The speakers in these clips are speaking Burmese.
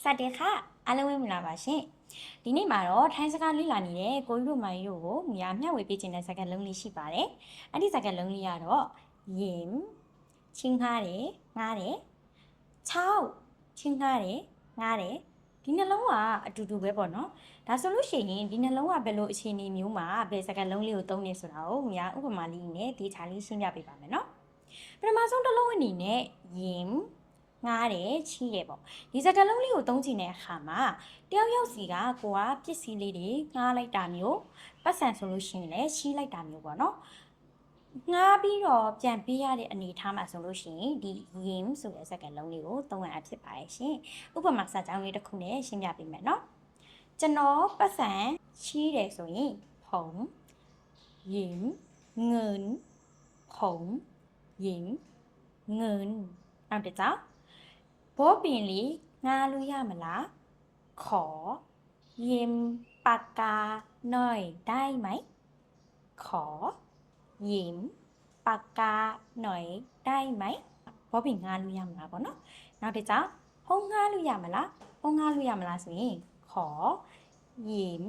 စတဲ့ခါအားလုံးဝင်လာပါရှင်ဒီနေ့မှာတော့ထိုင်းစကားလေ့လာနေတဲ့ကိုယူတို့မိုင်းတို့ကိုမြာမျှဝေပေးခြင်းတဲ့စကားလုံးလေးရှိပါတယ်အဲ့ဒီစကားလုံးလေးကတော့ယင်ချင်းငှားတယ်ငှားတယ်6ချင်းငှားတယ်ငှားတယ်ဒီနှလုံးကအတူတူပဲပေါ့နော်ဒါဆိုလို့ရှိရင်ဒီနှလုံးကဘယ်လိုအခြေအနေမျိုးမှာဘယ်စကားလုံးလေးကိုသုံးနေဆိုတာကိုမြာဥပမာလေးနဲ့ဒေတာလေးရှင်းပြပေးပါမယ်နော်ပထမဆုံးတစ်လုံးအနေနဲ့ယင်ငှားတယ်ချီးတယ်ပေါ့ဒီစကားလုံးလေးကိုသုံးချင်တဲ့အခါမှာတယောက်ယောက်စီကကိုကပစ္စည်းလေးတွေငှားလိုက်တာမျိုးပတ်စံဆိုလို့ရှိရင်လည်းချီးလိုက်တာမျိုးပေါ့နော်ငှားပြီးတော့ပြန်ပေးရတဲ့အနေအထားမှာဆိုလို့ရှိရင်ဒီ yin ဆိုတဲ့စကားလုံးလေးကိုသုံးရအဖြစ်ပါတယ်ရှင်ဥပမာစာကြောင်းလေးတစ်ခုနဲ့ရှင်းပြပေးမယ်နော်ကျွန်တော်ပတ်စံချီးတယ်ဆိုရင်ဖုံ yin ငွန်းဖုံ yin ငွန်းနောက်တစ်ကြောင်းဘောပင်လေးငှားလို့ရမလားขอยืมปากกาหน่อยได้ไหมขอยืมปากกาหน่อยได้ไหมဘောပင်ငှားလို့ရမလားပေါ့နော်နောက်တစ်ကြောင်းဖုန်းငှားလို့ရမလားဖုန်းငှားလို့ရမလားဆိုရင်ขอยืม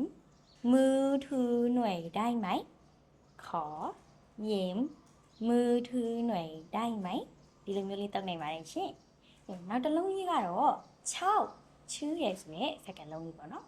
มือถือหน่อยได้ไหมขอยืมมือถือหน่อยได้ไหมဒီလိုမျိုးလေးတောက်နိုင်ပါတယ်ရှင်နောက်တစ်လုံးလေးကတော့6ချူးရယ်ဆိုတဲ့စကားလုံးလေးပေါ့နော်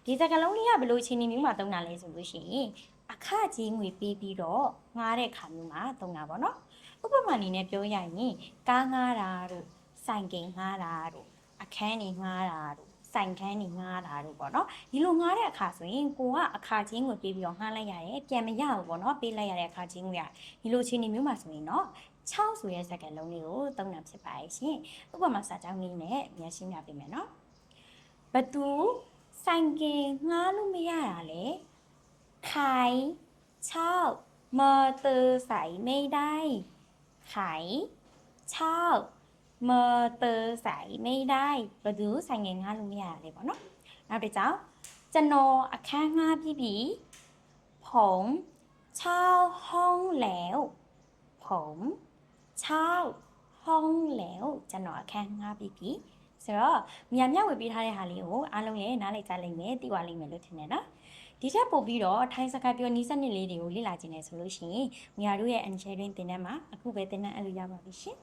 ဒီစကားလုံးလေးကဘယ်လိုအခြေအနေမျိုးမှာသုံးတာလဲဆိုလို့ရှိရင်အခကြီးငွေပေးပြီးတော့ငှားတဲ့ခါမျိုးမှာသုံးတာပေါ့နော်ဥပမာအနေနဲ့ပြောရရင်ကားငှားတာတို့ဆိုင်ကင်ငှားတာတို့အခန်းတွေငှားတာတို့ဆိုင်ခန်းတွေငှားတာတို့ပေါ့နော်ဒီလိုငှားတဲ့အခါဆိုရင်ကိုကအခကြီးငွေပေးပြီးတော့ငှားလိုက်ရတယ်ပြန်မရဘူးပေါ့နော်ပေးလိုက်ရတဲ့အခကြီးငွေကဒီလိုအခြေအနေမျိုးမှာဆိုရင်တော့6ဆိုတဲ့စကားလုံးလေးကိုသုံးတာဖြစ်ပါရဲ့ရှင်ဥပမာစာကြောင်းလေးနဲ့မျက်ရှင်းပြပေးမယ်နော်ဘသူဆိုင်ကင်ငှားလို့မရတာလေခိုင်6มอเตอร์ไซค์ไม่ได้ขาย6มอเตอร์ไซค์ไม่ได้ဘသူဆိုင်ကင်ငှားလို့မရတာလေပေါ့နော်နောက်တစ်ကြောင်းကျွန်တော်အခန်းငှားပြီးပြီผมเช่าห้องแล้วผมเช่าห้องแล้วကျွန်တော်အခန်းငှားပြီးပြီဆိုတော့မြန်ဝေပေးထားတဲ့ဟာလေးကိုအားလုံးလည်းနားလည်ကြလိမ့်မယ်သိသွားလိမ့်မယ်လို့ထင်တယ်နော်ဒီထက်ပိုပြီးတော့ထိုင်းစကားပြောနီးစနစ်လေးတွေကိုလေ့လာခြင်းနဲ့ဆိုလို့ရှိရင်မြာတို့ရဲ့ Unshare တွင်သင်တန်းမှာအခုပဲသင်တန်းအပ်လို့ရပါပြီရှင်